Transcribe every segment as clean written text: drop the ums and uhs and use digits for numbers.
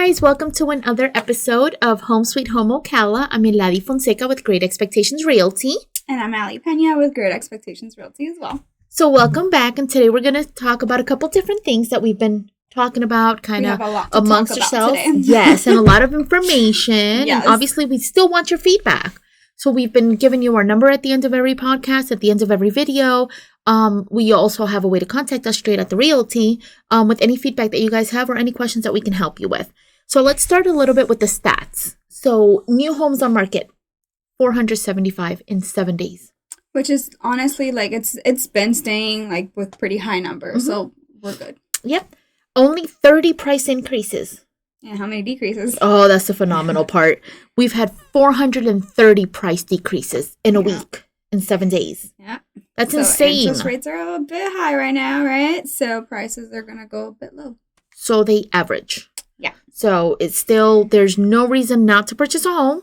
guys, welcome to another episode of Home Sweet Home Ocala. I'm Eladi Fonseca with Great Expectations Realty. And I'm Ali Pena with Great Expectations Realty as well. So welcome back, and today we're going to talk about a couple different things that we've been talking about kind of amongst ourselves. Yes, and a lot of information. Yes. And obviously we still want your feedback. So we've been giving you our number at the end of every podcast, at the end of every video. We also have a way to contact us straight at the Realty with any feedback that you guys have or any questions that we can help you with. So let's start a little bit with the stats. So new homes on market, 475 in 7 days. Which is honestly, like, it's been staying like with pretty high numbers. Mm-hmm. So we're good. Yep. Only 30 price increases. Yeah, how many decreases? Oh, that's the phenomenal part. We've had 430 price decreases in a week in 7 days. Yeah. That's insane. Interest rates are a bit high right now, right? So prices are going to go a bit low. So they average. Yeah. So it's still, there's no reason not to purchase a home.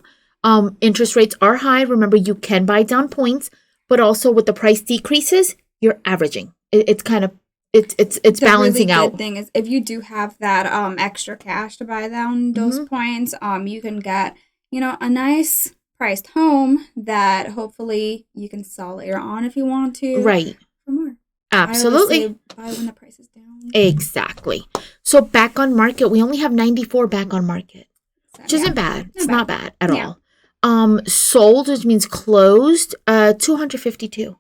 Interest rates are high. Remember, you can buy down points, but also with the price decreases, you're averaging. It's kind of, it's balancing out. The good thing is if you do have that extra cash to buy down those points, you can get, a nice priced home that hopefully you can sell later on if you want to. Right. For more. Absolutely. I would say buy when the price is down. Exactly. So back on market, we only have 94 back on market, which isn't bad. It's not bad at all. Sold, which means closed, 252.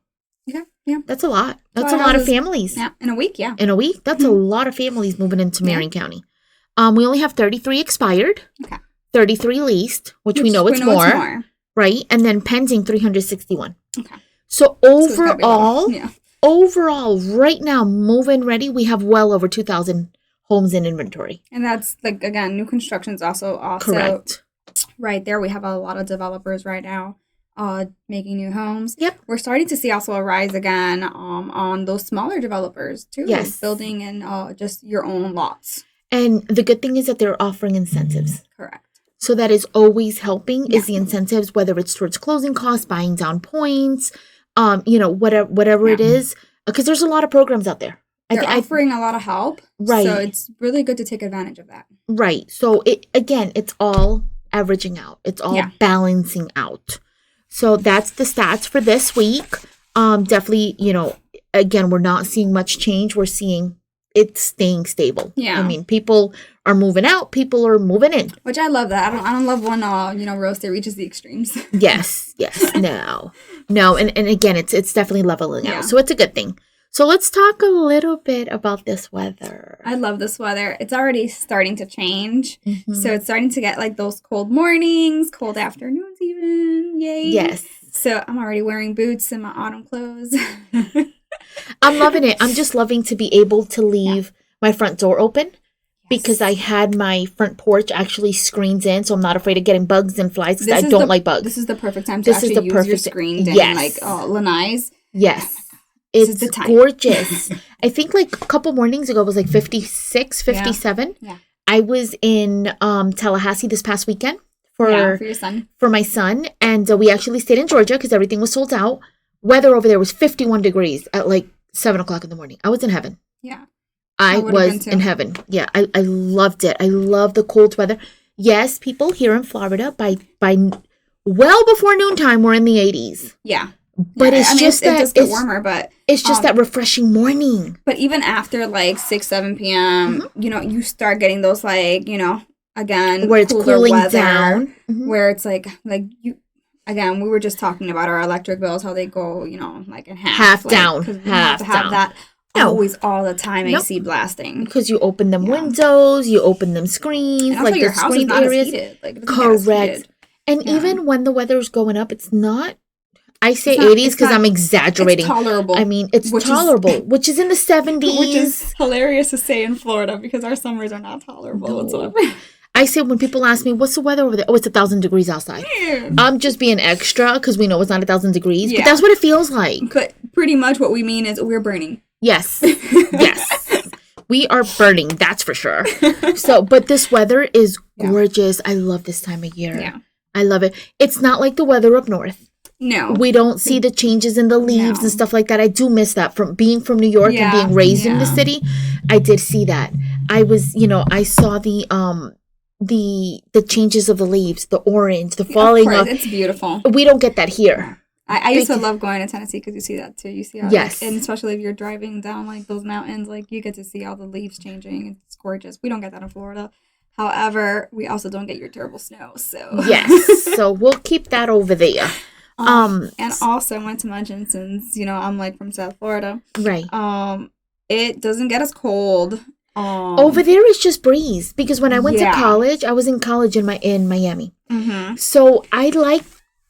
Okay. Yeah. That's a lot. That's a lot of families. Yeah. In a week, yeah. In a week? That's a lot of families moving into Marion County. We only have 33 expired. Okay. 33 leased, which we know it's more. Right? And then pending 361. Okay. So overall, right now, move-in ready, we have well over 2,000 homes in inventory. And that's, like, again, new construction's also correct. Right there, we have a lot of developers right now making new homes. Yep. We're starting to see also a rise again on those smaller developers too. Yes. Building in just your own lots. And the good thing is that they're offering incentives. Correct. So that is always helping is the incentives, whether it's towards closing costs, buying down points, whatever it is, because there's a lot of programs out there. They're offering a lot of help. Right. So it's really good to take advantage of that. Right. So it's all averaging out. It's all balancing out. So that's the stats for this week. Definitely, again, we're not seeing much change. We're seeing it's staying stable. Yeah. I mean, people are moving out. People are moving in. Which I love that. I don't love when, real estate reaches the extremes. Yes. No. And again, it's definitely leveling out. So it's a good thing. So let's talk a little bit about this weather. I love this weather. It's already starting to change. Mm-hmm. So it's starting to get like those cold mornings, cold afternoons even. Yay. Yes. So I'm already wearing boots and my autumn clothes. I'm loving it. I'm just loving to be able to leave my front door open because I had my front porch actually screened in, so I'm not afraid of getting bugs and flies because I don't like bugs. This is the perfect time to actually use your screened in, like lanais. Yes. It's gorgeous. I think like a couple mornings ago it was like 56, 57. Yeah. I was in Tallahassee this past weekend for your son. For my son. And we actually stayed in Georgia because everything was sold out. Weather over there was 51 degrees at like 7 o'clock in the morning. I was in heaven. Yeah. I was in heaven. Yeah. I loved it. I love the cold weather. Yes, people here in Florida by well before noontime were in the 80s. Yeah. But it does get warmer, but it's just that refreshing morning. But even after like 6, 7 p.m., you start getting those again where it's cooling down, where it's like you. Again, we were just talking about our electric bills, how they go, like in half down, because we have to have that always all the time. AC blasting because you open them windows, you open them screens, and like your the house screen is not areas. As heated. Like, correct. And even when the weather's going up, it's not. I say 80s because I'm exaggerating. It's tolerable. I mean, it's tolerable, which is in the 70s. Which is hilarious to say in Florida because our summers are not tolerable whatsoever. I say when people ask me, what's the weather over there? Oh, it's 1,000 degrees outside. I'm just being extra because we know it's not 1,000 degrees. Yeah. But that's what it feels like. But pretty much what we mean is we're burning. Yes. Yes. We are burning. That's for sure. But this weather is gorgeous. I love this time of year. Yeah. I love it. It's not like the weather up north. No. We don't see the changes in the leaves and stuff like that. I do miss that from being from New York and being raised in the city. I did see that. I was, I saw the the changes of the leaves, the orange, the falling of. It's beautiful. We don't get that here. I used to love going to Tennessee because you see that too. You see how, yes, and especially if you're driving down like those mountains, like you get to see all the leaves changing. It's gorgeous. We don't get that in Florida. However, we also don't get your terrible snow. So yes, so we'll keep that over there. And also I wanted to mention, since I'm like from South Florida, right? It doesn't get as cold. Over there is just breeze, because when I went to college, I was in college in Miami. Mm-hmm. So I like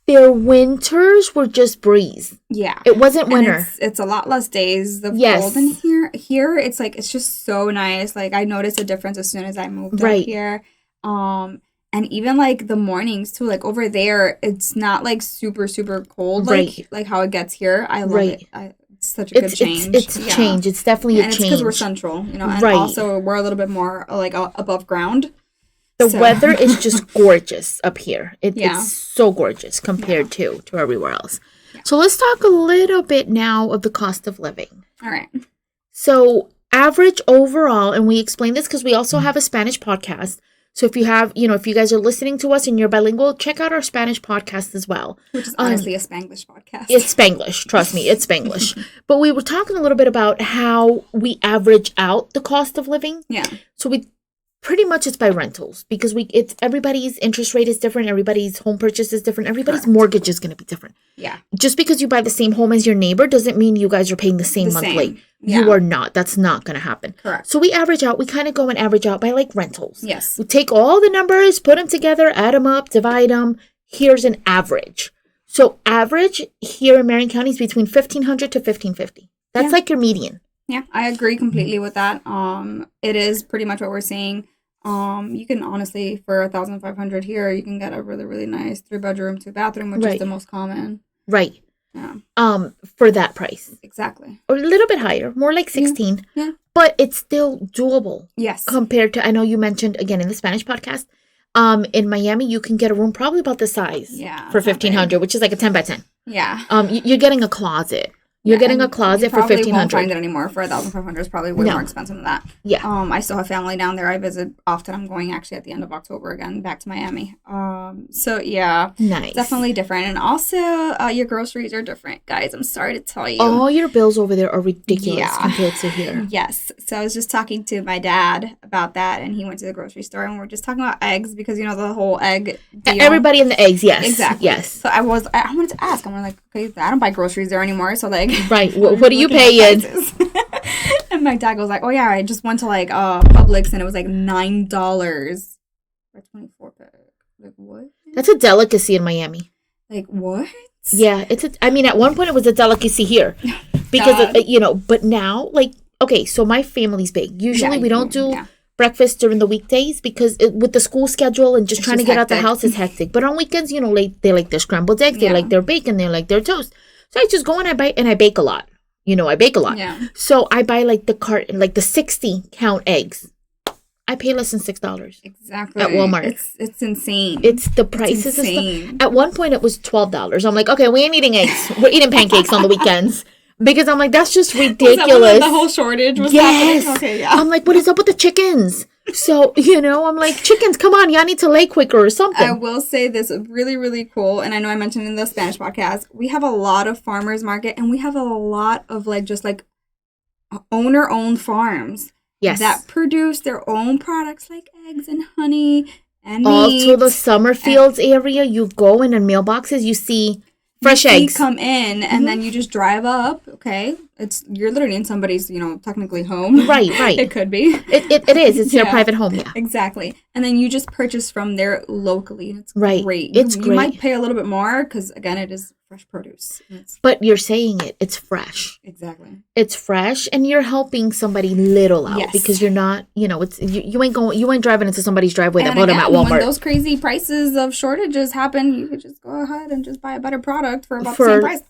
their winters were just breeze. Yeah. It wasn't winter. It's a lot less days of cold than here. Here it's like it's just so nice. Like I noticed a difference as soon as I moved up here. And even like the mornings too, like over there it's not like super, super cold like how it gets here. I love it. It's such a good change. It's change. It's definitely a change. And it's because we're central, and also we're a little bit more like above ground. The weather is just gorgeous up here. It's so gorgeous compared to everywhere else. Yeah. So let's talk a little bit now of the cost of living. All right. So average overall, and we explain this because we also have a Spanish podcast. So if you have, if you guys are listening to us and you're bilingual, check out our Spanish podcast as well. Which is honestly a Spanglish podcast. It's Spanglish. Trust me, it's Spanglish. But we were talking a little bit about how we average out the cost of living. Yeah. So we pretty much it's by rentals, because it's everybody's interest rate is different, everybody's home purchase is different, everybody's mortgage is going to be different. Yeah. Just because you buy the same home as your neighbor doesn't mean you guys are paying the same monthly. Yeah. You are not. That's not going to happen. Correct. So we kind of go and average out by like rentals. Yes. We take all the numbers, put them together, add them up, divide them. Here's an average. So average here in Marion County is between $1,500 to $1,550. That's like your median. Yeah, I agree completely with that. It is pretty much what we're saying. You can honestly, for $1,500 here, you can get a really, really nice 3-bedroom, 2-bathroom, which is the most common. Right. Yeah. For that price. Exactly. Or a little bit higher, more like 16. Yeah. But it's still doable. Yes. Compared to, I know you mentioned again in the Spanish podcast, in Miami you can get a room probably about the size. Yeah. For $1,500, which is like a 10 by 10. Yeah. You're getting a closet. You're getting a closet for $1,500. Probably won't find it anymore for $1,500. It's probably way more expensive than that. Yeah. I still have family down there. I visit often. I'm going actually at the end of October again back to Miami. So yeah, nice. Definitely different, and also your groceries are different, guys. I'm sorry to tell you. All your bills over there are ridiculous compared to here. Yes. So I was just talking to my dad about that, and he went to the grocery store, and we're just talking about eggs because the whole egg deal. Everybody in the eggs, yes, exactly. Yes. So I wanted to ask. I'm like, okay, I don't buy groceries there anymore, so like. Right. What do you pay in? And my dad goes like, oh yeah, I just went to like Publix and it was like $9 for 24 pack. Like what? That's a delicacy in Miami. Like what? Yeah, at one point it was a delicacy here because but now okay, so my family's big. Usually we don't do breakfast during the weekdays because with the school schedule and just trying to get out the house is hectic. But on weekends, they like their scrambled eggs, they like their bacon, they like their toast. So I just go and I bake a lot. I bake a lot. Yeah. So I buy like the carton, like the 60 count eggs. I pay less than $6. Exactly. At Walmart. It's insane. It's the prices. It's insane. At one point it was $12. I'm like, okay, we ain't eating eggs. We're eating pancakes on the weekends. Because I'm like, that's just ridiculous. Was that when the whole shortage was happening? Okay, yeah. I'm like, what is up with the chickens? So, I'm like, chickens, come on, y'all need to lay quicker or something. I will say this really, really cool, and I know I mentioned in the Spanish podcast, we have a lot of farmers market, and we have a lot of owner-owned farms. Yes. That produce their own products like eggs and honey and meat. Also, the Summerfields area, you go in mailboxes, you see fresh eggs come in, and then you just drive up. Okay, you're literally in somebody's technically home. Right. It could be. It is. It's their private home. Yeah, exactly. And then you just purchase from there locally. It's great. It's great. You might pay a little bit more because again, it is fresh produce. But you're saying it's fresh. Exactly. It's fresh, and you're helping somebody little out because you're not. You ain't driving into somebody's driveway to put them at Walmart. When those crazy prices of shortages happen, you could just go ahead and just buy a better product for about the same price.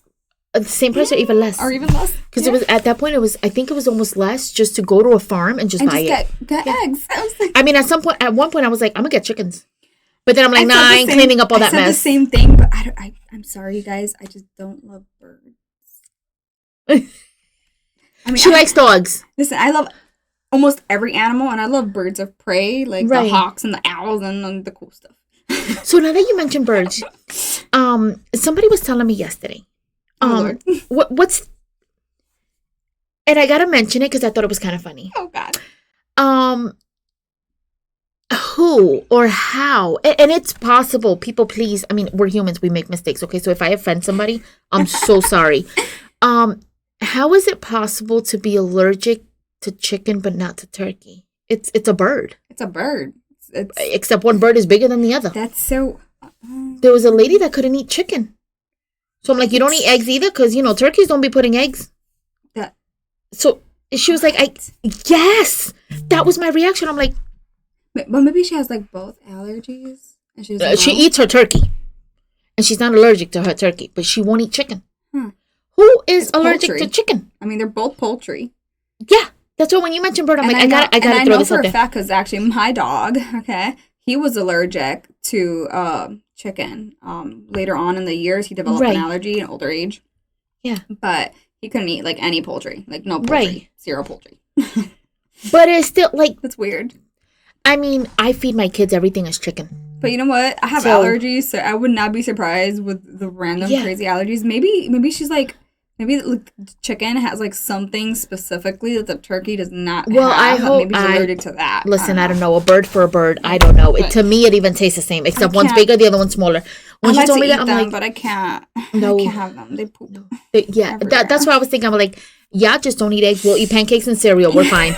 The same price or even less. Because it was at that point, I think it was almost less just to go to a farm and just buy it. Get eggs. I was like, at one point I was like, I'm gonna get chickens. But then I'm like, I ain't cleaning up all that mess. I said the same thing, but I'm sorry, you guys. I just don't love birds. She likes dogs. Listen, I love almost every animal, and I love birds of prey, like the hawks and the owls and the cool stuff. So now that you mentioned birds, somebody was telling me yesterday, what's, and I gotta mention it because I thought it was kind of funny. Oh God. Who or how, and it's possible, people please, I mean, we're humans, we make mistakes, okay? So if I offend somebody, I'm so sorry. How is it possible to be allergic to chicken but not to turkey? It's a bird. It's a bird. Except one bird is bigger than the other. That's so... There was a lady that couldn't eat chicken. So I'm like, you don't eat eggs either? Because, turkeys don't be putting eggs. So she was like, yes! That was my reaction. I'm like... But maybe she has, like, both allergies. And she eats her turkey. And she's not allergic to her turkey. But she won't eat chicken. Who is allergic to chicken? I mean, they're both poultry. Yeah. That's what when you mentioned bird, I'm like, I gotta throw this out there. I know for a fact, because actually my dog, okay, he was allergic to chicken. Later on in the years, he developed an allergy in older age. Yeah. But he couldn't eat, like, any poultry. Like, no poultry. Right. Zero poultry. But it's still, like... That's weird. I mean, I feed my kids everything as chicken. But you know what? I have allergies, so I would not be surprised with the random crazy allergies. Maybe she's like... Maybe like, chicken has like something specifically that the turkey does not have. I hope maybe she's allergic to that. Listen, I don't know. A bird for a bird. I don't know. To me, it even tastes the same, except one's bigger, the other one's smaller. When she told me that, I'm like, but I can't. No, I can't have them. They poop. That's what I was thinking. I'm like, just don't eat eggs. We'll eat pancakes and cereal. We're fine.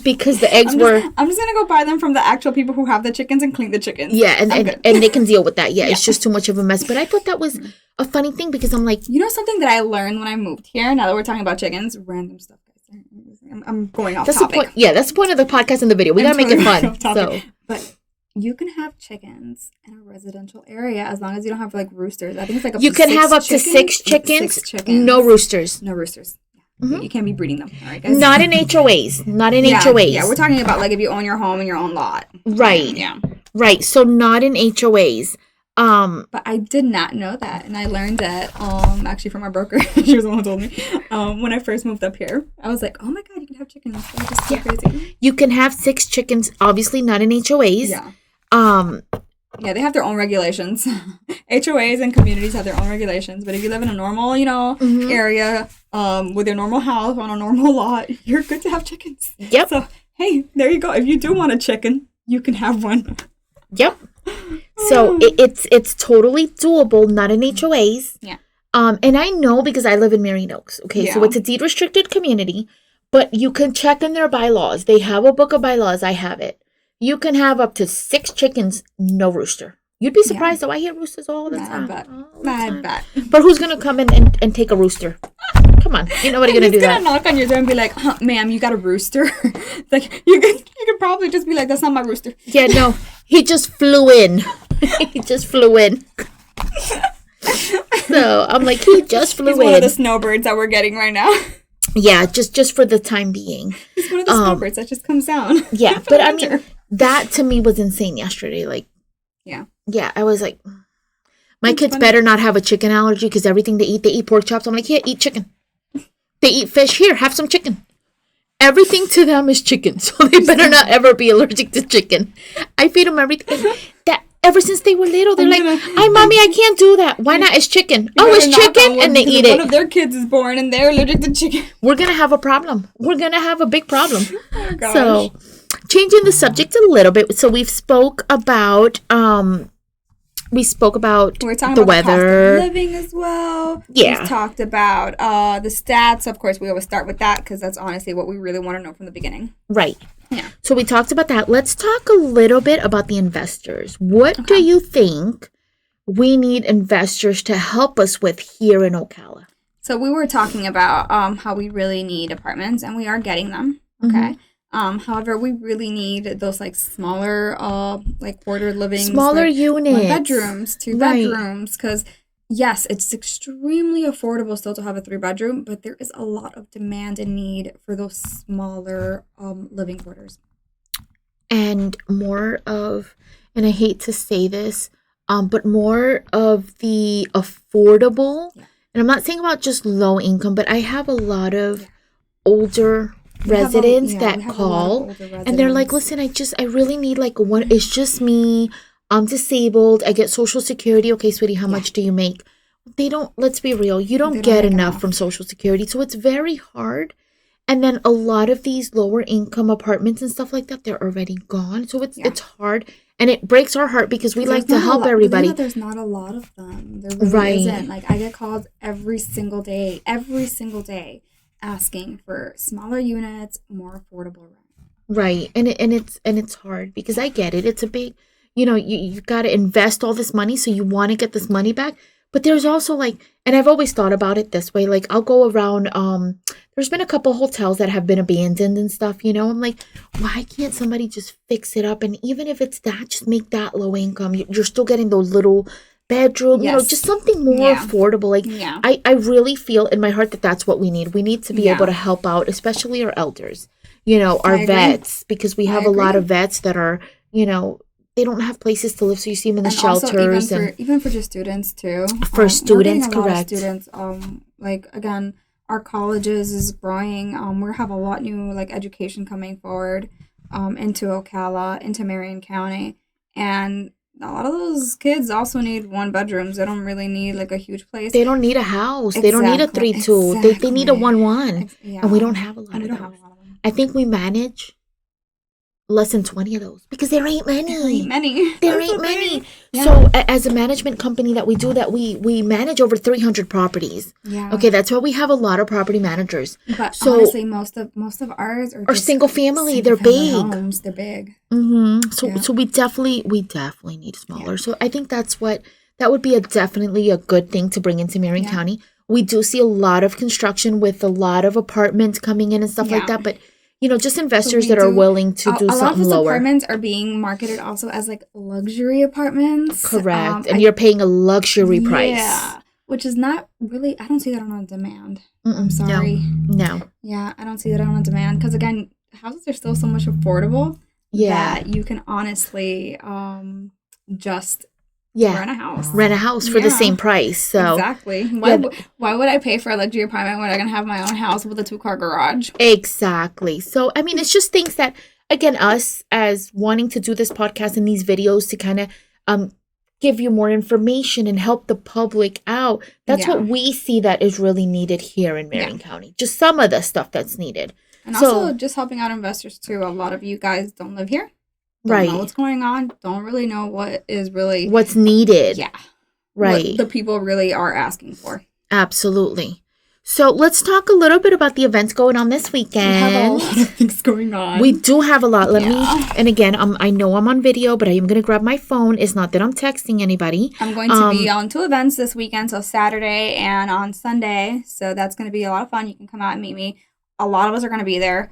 Because the eggs I'm just gonna go buy them from the actual people who have the chickens and clean the chickens. Yeah, and they can deal with that. Yeah, it's just too much of a mess. But I thought that was a funny thing because I'm like, something that I learned when I moved here. Now that we're talking about chickens, random stuff, guys. I'm going off topic. That's the point of the podcast and the video. We gotta make it fun. But you can have chickens in a residential area as long as you don't have like roosters. I think it's like you can have up to 6 chickens. No roosters. No roosters. Mm-hmm. You can't be breeding them. All right, guys? Not in HOAs. Not in HOAs. Yeah, we're talking about like if you own your home and your own lot. Right. Yeah. Right. So not in HOAs. But I did not know that, and I learned that actually from our broker. She was the one who told me when I first moved up here. I was like, oh my God, you can have chickens. That was just so crazy. You can have 6 chickens. Obviously not in HOAs. Yeah. Yeah, they have their own regulations. HOAs and communities have their own regulations. But if you live in a normal, area, with your normal house on a normal lot, you're good to have chickens. Yep. So, hey, there you go. If you do want a chicken, you can have one. Yep. So it's totally doable, not in HOAs. Yeah. And I know because I live in Marion Oaks. Okay, so it's a deed restricted community, but you can check in their bylaws. They have a book of bylaws. I have it. You can have up to 6 chickens, no rooster. You'd be surprised though. I hear roosters all the time. I bet. But who's gonna come in and take a rooster? Come on, ain't nobody gonna do that. He's gonna knock on your door and be like, "Ma'am, you got a rooster?" Like you could probably just be like, "That's not my rooster." Yeah, no, he just flew in. He just flew in. So I'm like, he just flew in. He's one of the snowbirds that we're getting right now. Yeah, just for the time being. He's one of the snowbirds that just comes down. Yeah, but I mean, that to me was insane yesterday. Like, yeah, I was like, my kids better not have a chicken allergy because everything they eat pork chops. I'm like, here, eat chicken. They eat fish. Here, have some chicken. Everything to them is chicken, so they better not ever be allergic to chicken. I feed them everything. That ever since they were little, they're like, "Ay, mommy, I can't do that. Why not? It's chicken. Oh, it's chicken," and they eat it. One of their kids is born and they're allergic to chicken. We're gonna have a problem. We're gonna have a big problem. Oh gosh. So, changing the subject a little bit. So we've spoke about we're talking the about weather, the cost of living as well. Yeah, we've talked about the stats. Of course, we always start with that because that's honestly what we really want to know from the beginning. Right. Yeah. So we talked about that. Let's talk a little bit about the investors. What do you think we need investors to help us with here in Ocala? So we were talking about how we really need apartments, and we are getting them. Okay. Mm-hmm. However, we really need those like smaller, like quarter living, smaller units, 1 bedrooms, 2 bedrooms. Because yes, it's extremely affordable still to have a 3-bedroom, but there is a lot of demand and need for those smaller living quarters. And more of, and I hate to say this, but more of the affordable. Yeah. And I'm not saying about just low income, but I have a lot of older residents that call and they're like, listen, I really need like one. It's just me. I'm disabled. I get Social Security. Okay, sweetie, how much do you make? They don't, let's be real. You don't get enough from Social Security. So it's very hard. And then a lot of these lower income apartments and stuff like that, they're already gone. So it's hard. And it breaks our heart because we like to help everybody. Yeah, there's not a lot of them. There really isn't. Like, I get calls every single day, asking for smaller units, more affordable rent. Right. And it's hard because I get it. It's a big, you got to invest all this money. So you want to get this money back. But there's also like, and I've always thought about it this way. Like, I'll go around, there's been a couple hotels that have been abandoned and stuff, I'm like, why can't somebody just fix it up? And even if it's that, just make that low income. You're still getting those little bedroom, just something more affordable. Like, I really feel in my heart that that's what we need. We need to be able to help out, especially our elders, our vets, because we have a lot of vets that are, they don't have places to live, so you see them in the shelters. Even for just students, too. For students, correct. A lot of students, like, again, our colleges is growing. We have a lot new, like, education coming forward into Ocala, into Marion County. And a lot of those kids also need one bedrooms. They don't really need, like, a huge place. They don't need a house. They don't need a 3-2. Exactly. They need a 1-1. And we don't have a lot of those. I think we manage less than 20 of those because there ain't many. There ain't many. Yeah. So as a management company that we do that, we manage over 300 properties. Yeah. Okay, that's why we have a lot of property managers. But honestly, most of ours are single family. They're big. Homes. They're big. Mm-hmm. So we definitely need smaller. Yeah. So I think that would be definitely a good thing to bring into Marion County. We do see a lot of construction with a lot of apartments coming in and stuff like that, but just investors that are willing to do something lower. A lot of those apartments are being marketed also as like luxury apartments. Correct. And you're paying a luxury price. Yeah. Which is not really, I don't see that on demand. I'm sorry. No. Yeah, I don't see that on demand. Because again, houses are still so much affordable that you can honestly just rent a house for the same price. So exactly. Why would I pay for a luxury apartment when I can have my own house with a 2-car garage? Exactly. So I mean, it's just things that, again, us as wanting to do this podcast and these videos to kind of give you more information and help the public out. That's what we see that is really needed here in Marion County. Just some of the stuff that's needed. And also just helping out investors too. A lot of you guys don't live here. Don't know what's going on. Don't really know what's needed. Yeah. Right. What the people really are asking for. Absolutely. So let's talk a little bit about the events going on this weekend. We have a lot of things going on. We do have a lot. Let me, and again, I know I'm on video, but I am going to grab my phone. It's not that I'm texting anybody. I'm going to be on 2 events this weekend, so Saturday and on Sunday. So that's going to be a lot of fun. You can come out and meet me. A lot of us are going to be there.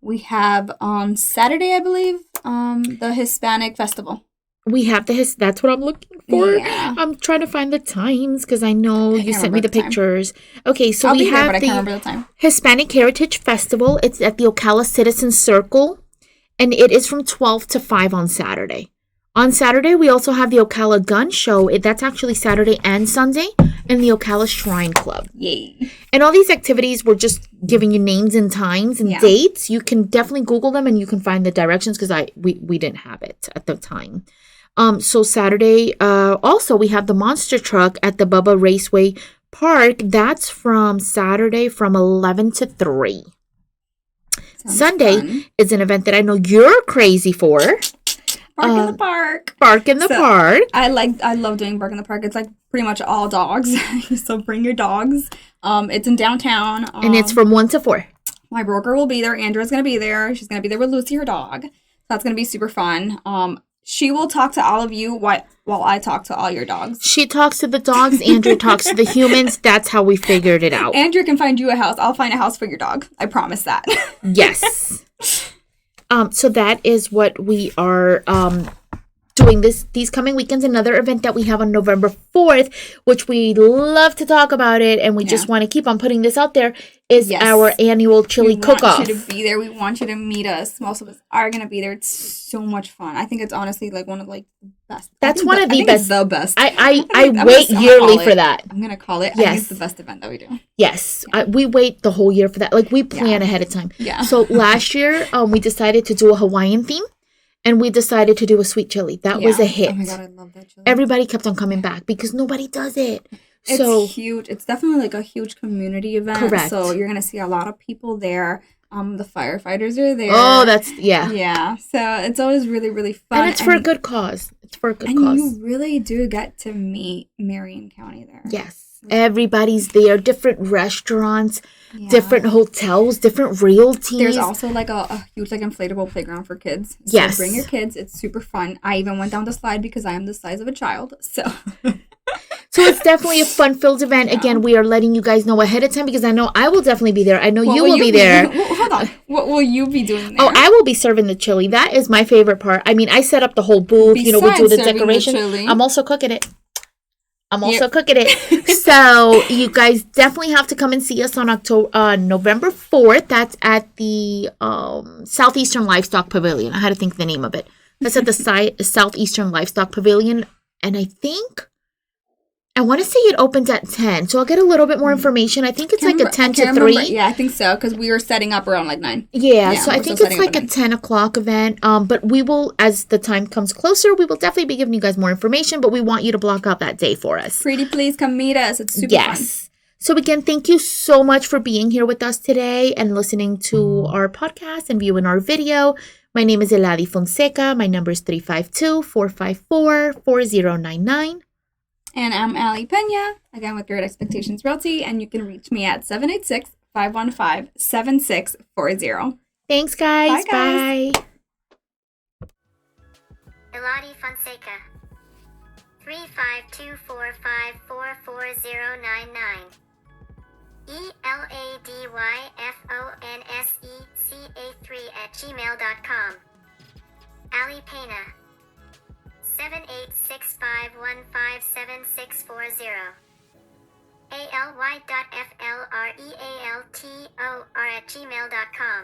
We have on Saturday, I believe, the Hispanic Festival. We have that's what I'm looking for. Yeah. I'm trying to find the times because I know you sent me the pictures. Okay, so we have the Hispanic Heritage Festival. It's at the Ocala Citizen Circle, and it is from 12 to 5 on Saturday. On Saturday, we also have the Ocala Gun Show. That's actually Saturday and Sunday in the Ocala Shrine Club. Yay. And all these activities, we're just giving you names and times and dates. You can definitely Google them and you can find the directions because we didn't have it at the time. So Saturday, also we have the Monster Truck at the Bubba Raceway Park. That's from Saturday from 11 to 3. Sounds Sunday fun. Is an event that I know you're crazy for. Bark in the Park. Bark in the Park. I love doing Bark in the Park. It's like pretty much all dogs. So bring your dogs. It's in downtown. And it's from 1 to 4. My broker will be there. Andrea's going to be there. She's going to be there with Lucy, her dog. So that's going to be super fun. She will talk to all of you while I talk to all your dogs. She talks to the dogs. Andrea talks to the humans. That's how we figured it out. Andrea can find you a house. I'll find a house for your dog. I promise that. Yes. So that is what we are doing these coming weekends, another event that we have on November 4th, which we love to talk about it, and we just want to keep on putting this out there, is our annual chili cook-off. We want you to be there. We want you to meet us. Most of us are going to be there. It's so much fun. I think it's honestly like one of like the best. That's one of the best. It's the best. I wait yearly for that. I'm going to call it. Yes. I think it's the best event that we do. Yes. We wait the whole year for that. Like we plan ahead of time. Yeah. So last year, we decided to do a Hawaiian theme. And we decided to do a sweet chili. That was a hit. Oh my God, I love that chili. Everybody kept on coming back because nobody does it. It's huge. It's definitely like a huge community event. Correct. So you're going to see a lot of people there. The firefighters are there. Oh, that's, Yeah. So it's always really, really fun. And it's for a good cause. And you really do get to meet Marion County there. Yes. Everybody's there. Different restaurants, different hotels, different realties. There's also like a huge like inflatable playground for kids. So bring your kids. It's super fun. I even went down the slide because I am the size of a child. So it's definitely a fun-filled event. Again, we are letting you guys know ahead of time because I know I will definitely be there. I know you will be there. Hold on. What will you be doing there? Oh, I will be serving the chili. That is my favorite part. I mean, I set up the whole booth. Besides, we do the decoration. I'm also cooking it. So you guys definitely have to come and see us on November 4th. That's at the Southeastern Livestock Pavilion. I had to think the name of it. That's at the Southeastern Livestock Pavilion. And I want to say it opens at 10. So I'll get a little bit more information. I think it's like a 10 to 3. Yeah, I think so. Because we were setting up around like 9. Yeah, so I think it's like a 10 o'clock event. But we will, as the time comes closer, we will definitely be giving you guys more information. But we want you to block out that day for us. Pretty please come meet us. It's super fun. So again, thank you so much for being here with us today and listening to our podcast and viewing our video. My name is Eladi Fonseca. My number is 352-454-4099. And I'm Ali Pena, again with Great Expectations Realty, and you can reach me at 786-515-7640. Thanks, guys. Bye. Eladi Fonseca, 352-454-4099. ELADYFONSECA3@gmail.com. Ali Pena, 786-515-7640. ALY.FLREALTOR@gmail.com.